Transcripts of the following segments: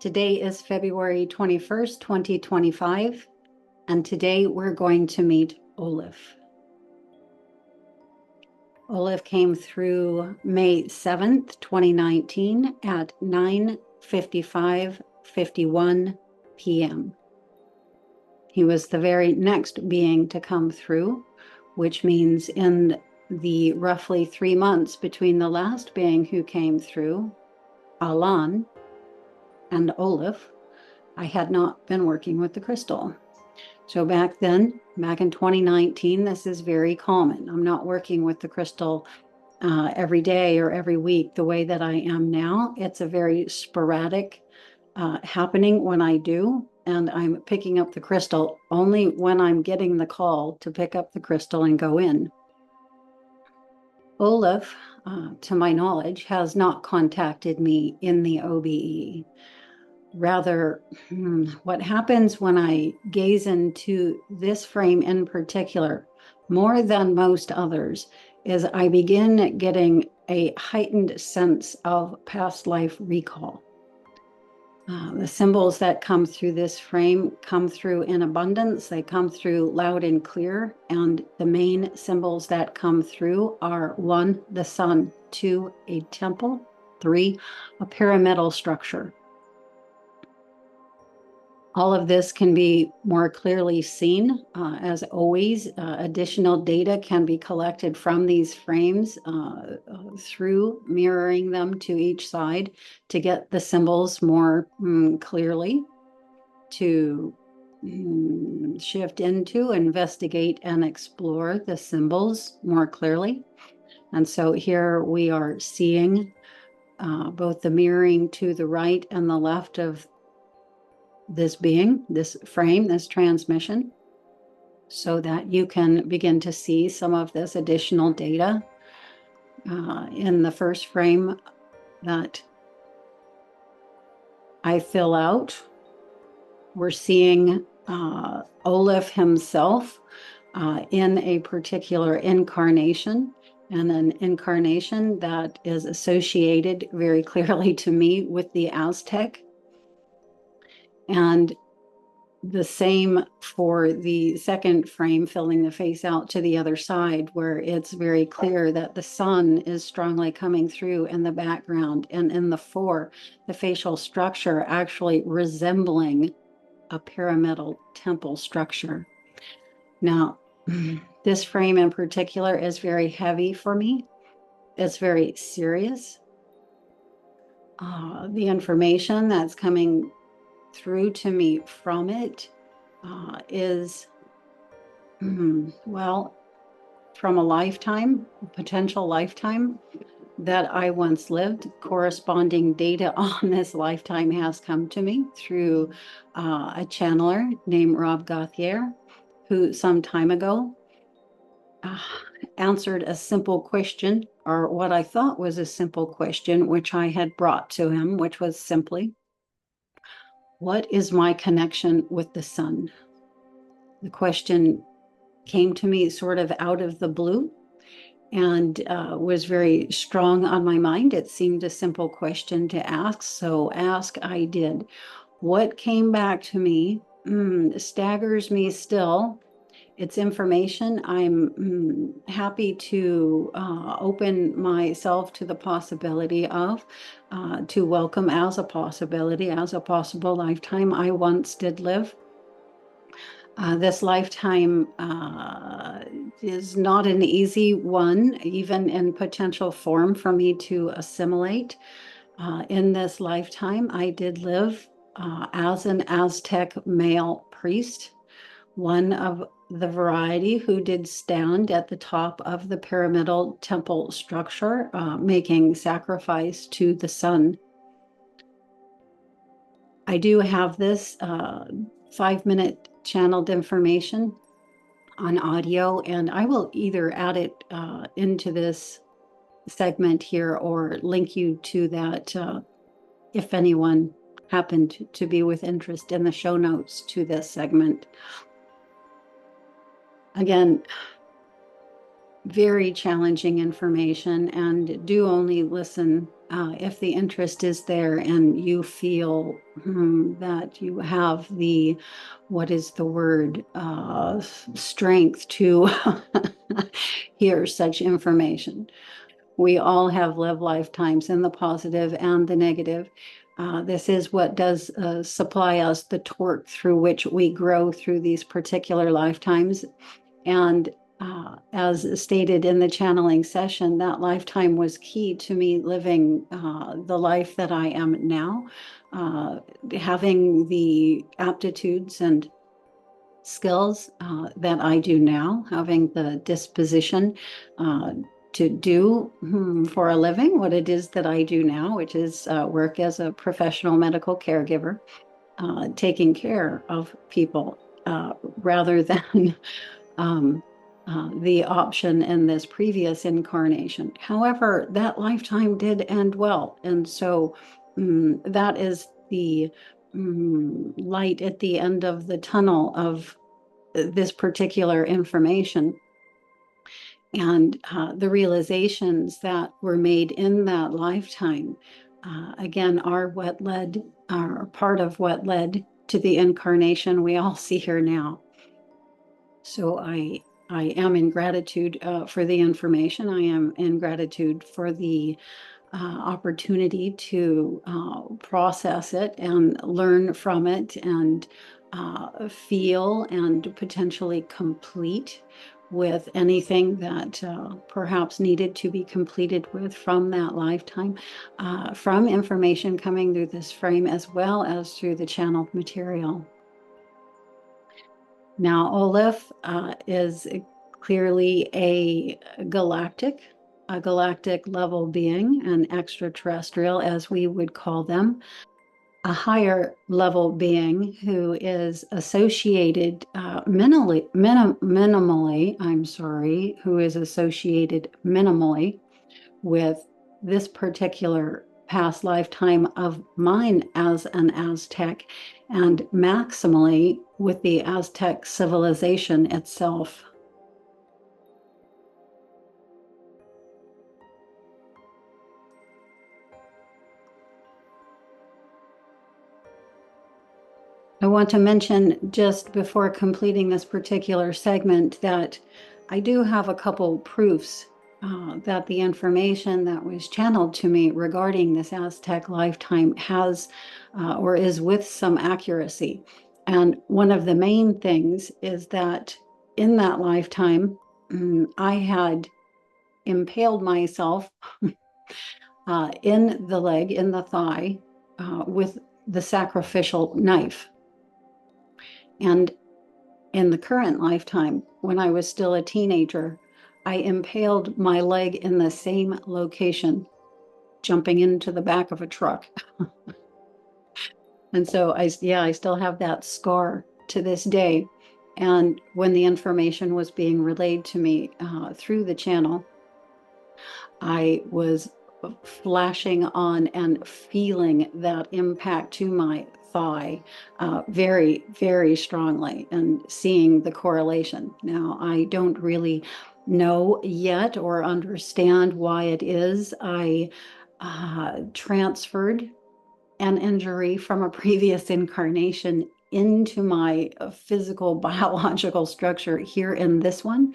Today is February 21st, 2025, and today we're going to meet Olef. Olef came through May 7th, 2019 at 9:51 p.m. He was the very next being to come through, which means in the roughly 3 months between the last being who came through, Alpine, and Olef, I had not been working with the crystal. So back then, back in 2019, this is very common. I'm not working with the crystal every day or every week the way that I am now. It's a very sporadic happening when I do, and I'm picking up the crystal only when I'm getting the call to pick up the crystal and go in. Olef, to my knowledge, has not contacted me in the OBE. Rather, what happens when I gaze into this frame in particular, more than most others, is I begin getting a heightened sense of past life recall. The symbols that come through this frame come through in abundance. They come through loud and clear. And the main symbols that come through are 1, the sun, 2, a temple, 3, a pyramidal structure. All of this can be more clearly seen. As always, additional data can be collected from these frames through mirroring them to each side to get the symbols more clearly, to shift into, investigate, and explore the symbols more clearly. And so here we are seeing both the mirroring to the right and the left of this being, this frame, this transmission, so that you can begin to see some of this additional data. In the first frame that I fill out, we're seeing Olef himself in a particular incarnation, and an incarnation that is associated very clearly to me with the Aztec. And the same for the second frame, filling the face out to the other side, where it's very clear that the sun is strongly coming through in the background, and in the 4, the facial structure actually resembling a pyramidal temple structure. Now, this frame in particular is very heavy for me. It's very serious. The information that's coming through to me from it is, well, from a lifetime, a potential lifetime that I once lived. Corresponding data on this lifetime has come to me through a channeler named Gauthier, who some time ago answered a simple question, or what I thought was a simple question, which I had brought to him, which was simply, what is my connection with the sun? The question came to me sort of out of the blue and was very strong on my mind. It seemed a simple question to ask, so ask I did. What came back to me staggers me still. It's information I'm happy to open myself to the possibility of, to welcome as a possibility, as a possible lifetime I once did live. This lifetime is not an easy one, even in potential form, for me to assimilate. In this lifetime, I did live as an Aztec male priest, one of the variety who did stand at the top of the pyramidal temple structure, making sacrifice to the sun. I do have this 5-minute channeled information on audio, and I will either add it into this segment here or link you to that if anyone happened to be with interest in the show notes to this segment. Again, very challenging information, and do only listen if the interest is there and you feel that you have the, what is the word, strength to hear such information. We all have lived lifetimes in the positive and the negative. This is what does supply us the torque through which we grow through these particular lifetimes. And as stated in the channeling session, that lifetime was key to me living the life that I am now, having the aptitudes and skills that I do now, having the disposition to do for a living what it is that I do now, which is work as a professional medical caregiver, taking care of people rather than the option in this previous incarnation. However, that lifetime did end well. And so that is the light at the end of the tunnel of this particular information. And the realizations that were made in that lifetime, again, are part of what led to the incarnation we all see here now. So I am in gratitude for the information. I am in gratitude for the opportunity to process it and learn from it and feel and potentially complete with anything that perhaps needed to be completed with from that lifetime, from information coming through this frame as well as through the channeled material. Now, Olef is clearly a galactic level being, an extraterrestrial, as we would call them, a higher level being who is associated who is associated minimally with this particular past lifetime of mine as an Aztec, and maximally with the Aztec civilization itself. I want to mention just before completing this particular segment that I do have a couple proofs that the information that was channeled to me regarding this Aztec lifetime has or is with some accuracy. And one of the main things is that in that lifetime, I had impaled myself in the leg, in the thigh, with the sacrificial knife. And in the current lifetime, when I was still a teenager, I impaled my leg in the same location, jumping into the back of a truck. And so I still have that scar to this day. And when the information was being relayed to me through the channel, I was flashing on and feeling that impact to my thigh very, very strongly, and seeing the correlation. Now, I don't really know yet or understand why it is. I transferred an injury from a previous incarnation into my physical biological structure here in this one.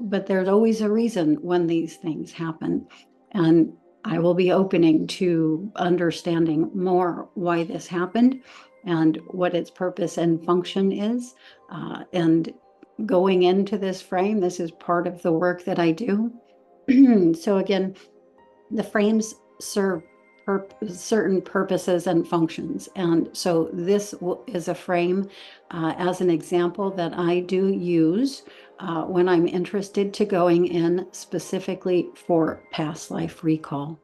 But there's always a reason when these things happen. And I will be opening to understanding more why this happened and what its purpose and function is. And going into this frame, this is part of the work that I do. So again, the frames serve certain purposes and functions. And so this is a frame as an example that I do use when I'm interested to going in specifically for past life recall.